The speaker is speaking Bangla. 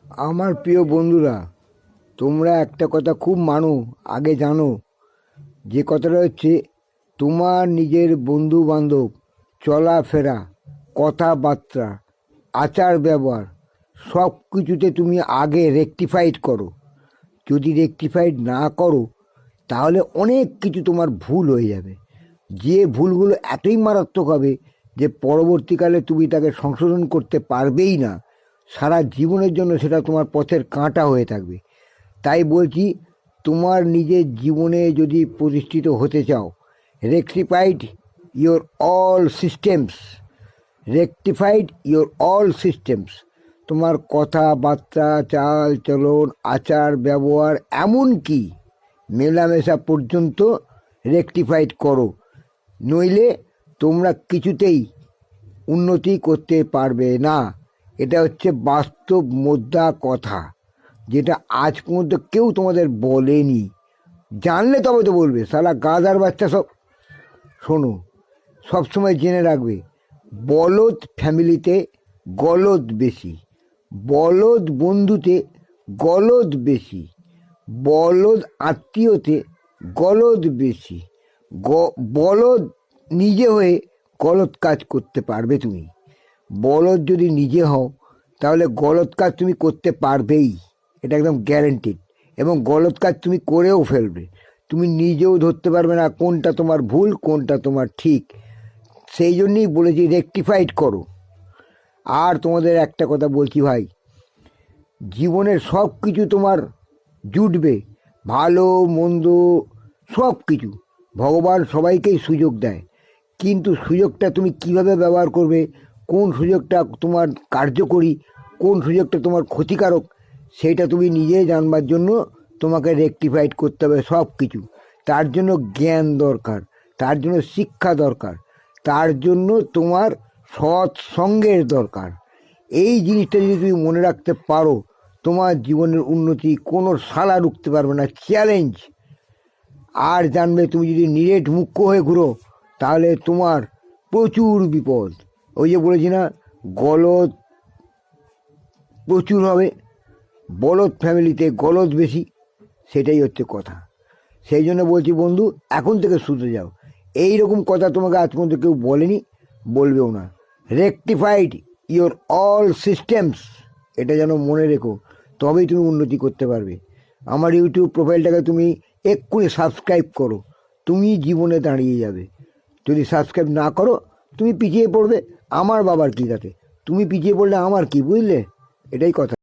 আমার প্রিয় বন্ধুরা, তোমরা একটা কথা খুব মানো, আগে জানো, যে কথাটা হচ্ছে তোমার নিজের বন্ধু বান্ধব, চলাফেরা, কথাবার্তা, আচার ব্যবহার সব কিছুতে তুমি আগে রেকটিফাইড করো। যদি রেকটিফাইড না করো তাহলে অনেক কিছু তোমার ভুল হয়ে যাবে। যে ভুলগুলো এতই মারাত্মক হবে যে পরবর্তীকালে তুমি তাকে সংশোধন করতে পারবেই না, সারা জীবনের জন্য সেটা তোমার পথের কাঁটা হয়ে থাকবে। তাই বলছি, তোমার নিজের জীবনে যদি প্রতিষ্ঠিত হতে চাও, rectified your all systems, rectified your all systems, তোমার কথাবার্তা, চাল চলন, আচার ব্যবহার, এমনকি মেলামেশা পর্যন্ত রেকটিফাইড করো। নইলে তোমরা কিছুতেই উন্নতি করতে পারবে না। এটা হচ্ছে বাস্তব মোদ্দা কথা, যেটা আজ পর্যন্ত কেউ তোমাদের বলেনি। জানলে তবে তো বলবে, শালা গাধার বাচ্চা সব। শোনো, সবসময় জেনে রাখবে, বলদ ফ্যামিলিতে গলদ বেশি, বলদ বন্ধুতে গলদ বেশি, বলদ আত্মীয়তে গলদ বেশি। বলদ নিজে হয়ে গলদ কাজ করতে পারবে তুমি। বলদ যদি নিজে হও তাহলে গলদ কাজ তুমি করতে পারবেই, এটা একদম গ্যারেন্টিড। এবং গলদ কাজ তুমি করেও ফেলবে, তুমি নিজেও ধরতে পারবে না কোনটা তোমার ভুল কোনটা তোমার ঠিক। সেই জন্যই বলেছি রেকটিফাইড করো। আর তোমাদের একটা কথা বলছি ভাই, জীবনের সব কিছু তোমার জুটবে, ভালো মন্দ সব কিছু। ভগবান সবাইকেই সুযোগ দেয়, কিন্তু সুযোগটা তুমি কিভাবে ব্যবহার করবে, কোন সুযোগটা তোমার কার্যকরী, কোন সুযোগটা তোমার ক্ষতিকারক, সেইটা তুমি নিজে জানবার জন্য তোমাকে রেকটিফাইড করতে হবে সব কিছু। তার জন্য জ্ঞান দরকার, তার জন্য শিক্ষা দরকার, তার জন্য তোমার সৎসঙ্গের দরকার। এই জিনিসটা যদি তুমি মনে রাখতে পারো, তোমার জীবনের উন্নতি কোনো শালা রুখতে পারবে না, চ্যালেঞ্জ। আর জানবে, তুমি যদি নিরেট মুখ্য হয়ে ঘুরো তাহলে তোমার প্রচুর বিপদ। ওই যে বলেছি না, গলদ প্রচুর হবে, বলদ ফ্যামিলিতে গলদ বেশি, সেটাই হচ্ছে কথা। সেই জন্য বলছি বন্ধু, এখন থেকে শুধরে যাও। এই রকম কথা তোমাকে আজ পর্যন্ত কেউ বলেনি, বলবেও না। রেকটিফাইড ইয়োর অল সিস্টেমস, এটা যেন মনে রেখো, তবেই তুমি উন্নতি করতে পারবে। আমার ইউটিউব প্রোফাইলটাকে তুমি এক্ষুনি সাবস্ক্রাইব করো, তুমি জীবনে দাঁড়িয়ে যাবে। যদি সাবস্ক্রাইব না করো তুমি পিছিয়ে পড়বে, আমার বাবার কী তাতে? তুমি পিছিয়ে পড়লে আমার কি, বুঝলে? এটাই কথা।